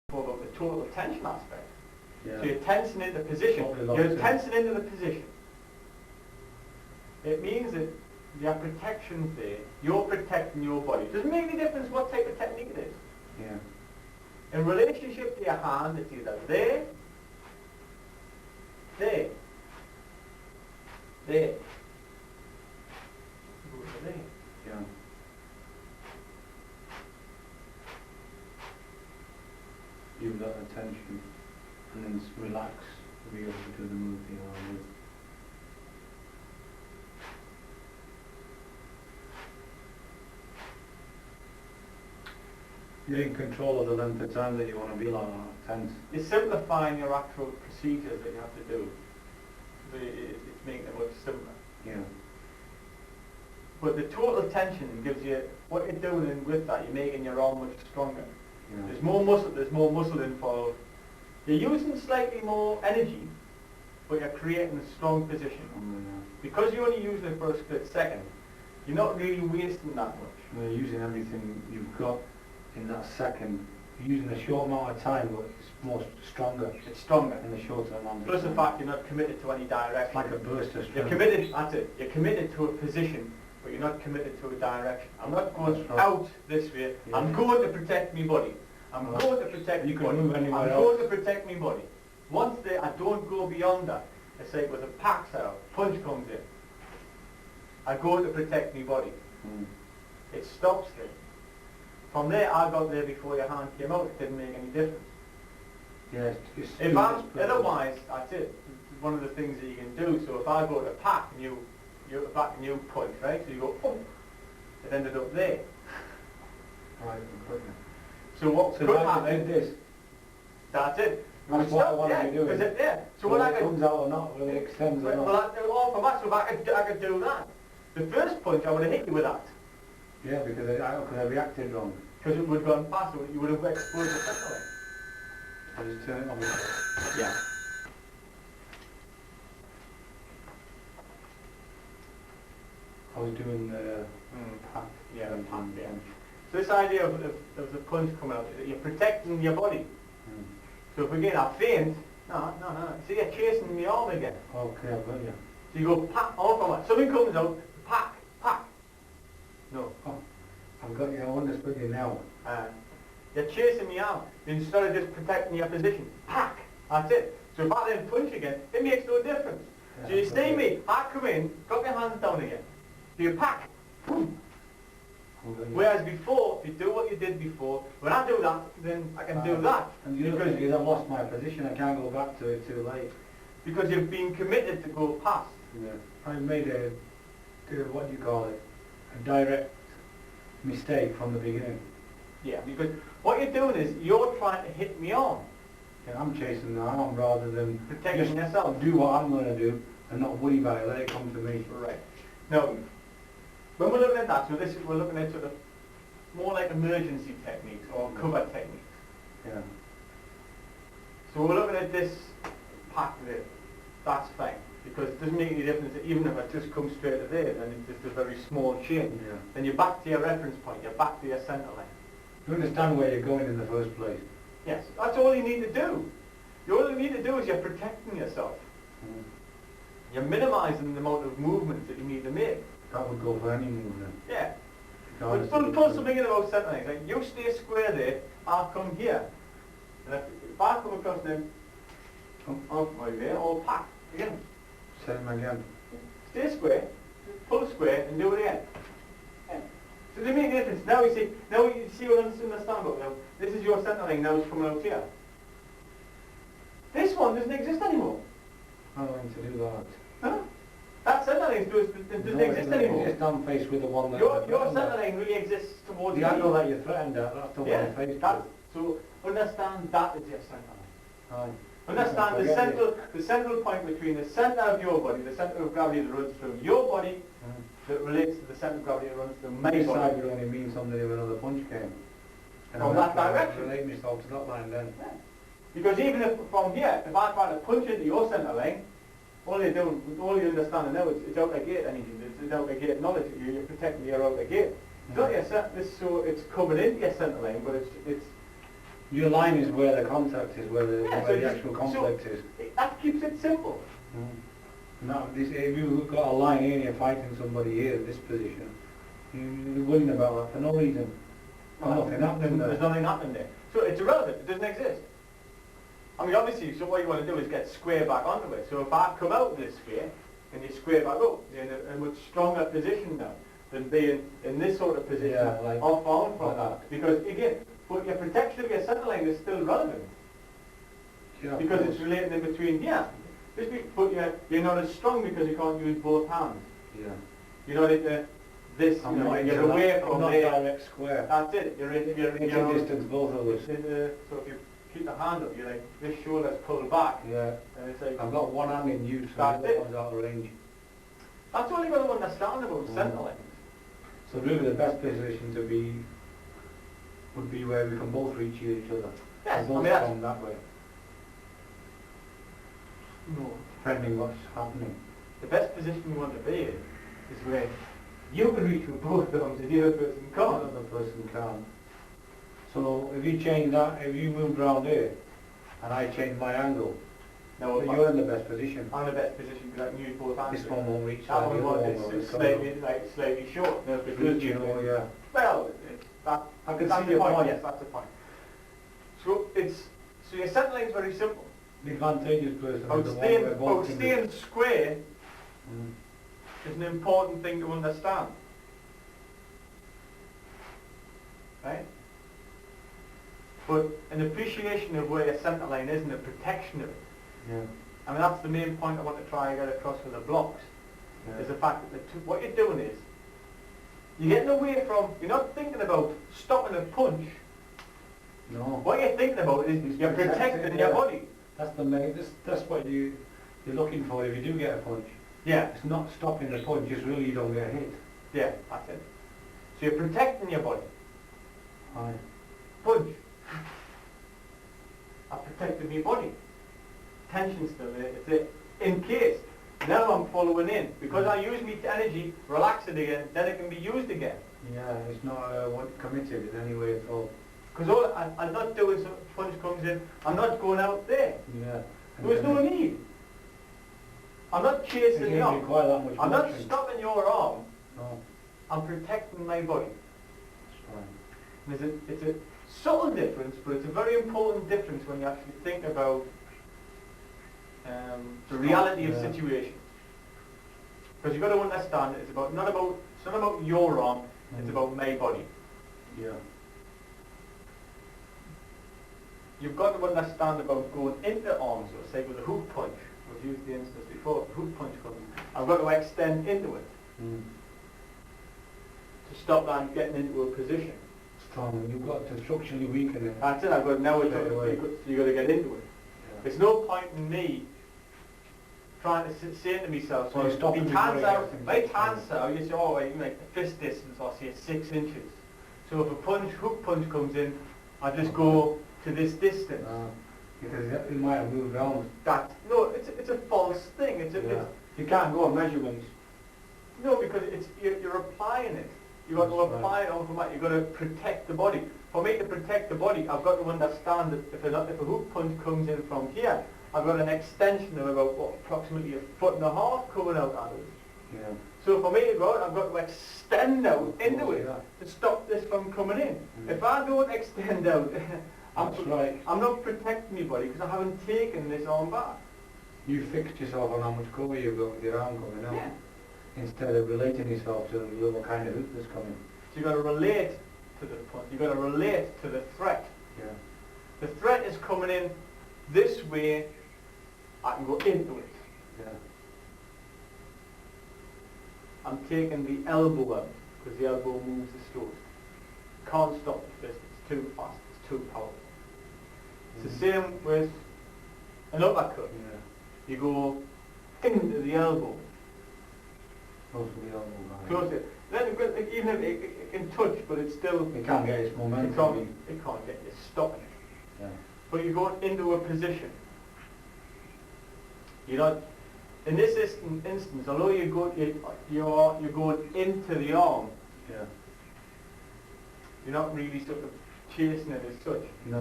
about the total tension aspect. Yeah. So you're tensing into position. You're tensing into the position. It means that you have protections there. You're protecting your body. It doesn't make any difference what type of technique it is. Yeah. In relationship to your hand, it's either there, there, there. Go to there. Yeah. You've got attention and then relax to be able to do the move the arm with. You're in control of the length of time that you want to be like tense. You're simplifying your actual procedures that you have to do. It's making it much simpler. Yeah. But the total tension gives you, what you're doing, and with that, you're making your arm much stronger. Yeah. There's more muscle involved. You're using slightly more energy, but you're creating a strong position. Because you're only using it for a split second, you're not really wasting that much. You're using everything you've got in that second. You're using a short amount of time, but it's more stronger. It's stronger. In the shorter amount of Plus time. the fact you're not committed to any direction. It's like a burst of strength. You're committed, that's it. You're committed to a position, but you're not committed to a direction. I'm not going out this way. Yeah. I'm going to protect my body. I'm going to protect my body. I'm going to protect my body. Once there, I don't go beyond that. It's like with a pack setup, punch comes in. I go to protect my body. It stops there. From there, I got there before your hand came out. It didn't make any difference. Yeah, otherwise, that's it. It's one of the things that you can do. So if I go to pack and you back and you punch, right? So you go, oh, it ended up there. Right, so what could happen? This. That's it. That's what I want to be doing. So whether it comes out or not, whether it extends or not. Well, for that, so if I could do that. The first punch, I would have hit you with that. Yeah, because I reacted wrong. Because it would have gone past, you would have exposed the center line. I just turn it on. Yeah. I was doing the pack. Yeah, the pack, yeah. So this idea of the punch coming out, you're protecting your body. So if again I faint, no. So you're chasing the arm again. Okay, I've got you. So you go pack, all from it. Something comes out, pack. No. Oh, I've got you, I understood you now. You're chasing me out instead of just protecting your position. Pack. That's it. So if I then punch again, it makes no difference. Yeah, so you see me, I come in, got my hands down again. So you pack. Boom. Whereas before, if you do what you did before, when I do that, then I can do that. And the other thing is I've lost my position, I can't go back to it too late. Because you've been committed to go past. Yeah. I made what do you call it, a direct mistake from the beginning. Yeah, because what you're doing is you're trying to hit me on. Yeah, I'm chasing the arm rather than protecting yourself. Do what I'm going to do and not worry about it, let it come to me. Right. Now, when we're looking at that, so we're looking at sort of more like emergency techniques or cover techniques. Yeah. So we're looking at this pack there. That's fine. Because it doesn't make any difference that even if it just comes straight to there, then it's just a very small change. Yeah. Then you're back to your reference point, you're back to your centre line. You understand where you're going in the first place? Yes, that's all you need to do. All you need to do is you're protecting yourself. You're minimising the amount of movements that you need to make. That would go for any movement. Yeah. But pull something in about centre lines. Like you stay square there, I'll come here. And if I come across them, I'll come over there, or pack again. Same again. Stay square, pull square, and do it again. Yeah. So they make a difference. Now you see what I understand about now. This is your centre line, now it's coming out here. This one doesn't exist anymore. I don't want to do that. Huh? That centre line doesn't exist anymore. It's just on face with the one that... Your centre line really exists towards the angle that you threatened at, that's the one you faced with. So understand that is your centre line. Aye. Understand the central point between the centre of your body, the centre of gravity that runs through your body, that relates to the centre of gravity that runs through my body. This side would only mean something if another punch came. And from that direction. Relate myself to that line then. Yeah. Because even if from here, if I try to punch into your centre line, all you understand now is it's out of gate energy, it's out of gate knowledge, you're protecting your outer gate. It's not your so it's coming into your centre line, but it's Your line is where the contact is, where the, Yeah, where so the actual conflict is. That keeps it simple. Now, this, if you've got a line here and you're fighting somebody here in this position, you're worrying about that for no reason. Nothing happening there. There's nothing happening there. So it's irrelevant, it doesn't exist. I mean, obviously, so what you want to do is get square back onto it. So if I come out this way, and you square back up, you're in a much stronger position now than being in this sort of position, like, off on from like that. Because again, but your protection of your centre line is still relevant. Yeah, Because it's relating in between here. But you're not as strong because you can't use both hands. Yeah. You're not into this, I'm not you're away that, from I'm not there. direct square. That's it. You're It's a distance, both of us. so if you keep the hand up, you're like, this shoulder's pulled back. Yeah. And it's like, I've got one hand in use, so That's the it. other one's out of range. that's all you've got to understand about centre lines. So really the best position to be would be where we can both reach each other. Yes, I Both mean, that's, from that way, no. depending what's happening. The best position you want to be in is where you can reach with both arms and the other person The can't. other person can. So if you change that, if you moved around here, and I change my angle, No, then you're in the best position. I'm in the best position because I can use both hands. This one won't reach That that, one the other was one it's will. slightly short. No, Because you know, yeah. Well, that, I can that's see the your point. point. Yes, that's the point. So your centre line is very simple. The advantageous person is About the one where staying, both can be. staying square Mm. is an important thing to understand. Right? But an appreciation of where your centre line is and the protection of it. Yeah. I mean, that's the main point I want to try and get across with the blocks. Yeah. Is the fact that what you're doing is, you're getting away from, you're not thinking about stopping a punch. No. What you're thinking about is you're protecting your body. That's the main. That's what you're looking for if you do get a punch. Yeah, It's not stopping the punch. It's really you don't get hit. yeah, that's it. So you're protecting your body. Aye. Punch. I protected my body. Tension's still there. It's there. In case. Now I'm following in. Because I use my energy, relax it again, then it can be used again. Yeah, it's not committed in any way at all. Because I'm not doing some punch comes in, I'm not going out there. Yeah. There's no need. I'm not chasing It the doesn't arm. require that much I'm not motion. stopping your arm. No, I'm protecting my body. it's fine. And it's a subtle difference, but it's a very important difference when you actually think about the reality of Yeah. situation. Because you've got to understand it's not about your arm, it's about my body. Yeah. You've got to understand about going into arms, or say with a hook punch. We've used the instance before, the hook punch comes. I've got to extend into it Mm. to stop that getting into a position. Strong. You've got to structurally weaken it. That's it, I've got now it's Straight away. you've got to get into it. Yeah. There's no point in me trying to say to myself, So you stop my it before hands you out, get my things hands out, you say, oh, like the fist distance, I'll say 6 inches. So if a hook punch comes in, I just go to this distance. Because you might have moved on. No, it's a false thing. Yeah. You can't go on measurements. No, because you're applying it. You've got to That's apply it on you've got to protect the body. For me to protect the body, I've got to understand that if a hook punch comes in from here, I've got an extension of about approximately 1.5 feet coming out at it. Yeah. So for me to go out, I've got to extend out into it Yeah. to stop this from coming in. Mm. If I don't extend out, That's right. I'm not protecting my body because I haven't taken this arm back. You fixed yourself on how much cover you've got with your arm coming out. Yeah. Instead of relating yourself to the other kind of hook that's coming. So you've got to relate to the punch. You've got to relate to the threat. Yeah. The threat is coming in this way, I can go into it. Yeah. I'm taking the elbow out, because the elbow moves the stone. Can't stop the fist, it's too fast, it's too powerful. It's the same with an uppercut. Yeah. You go into the elbow, Close to the elbow. Right. close it. Then even if it can touch, but it's still, It can't get its it momentum. can't get you stopping it. Yeah. But you're going into a position. You're not, in this instance, although you're going into the arm, Yeah. you're not really sort of chasing it as such. No.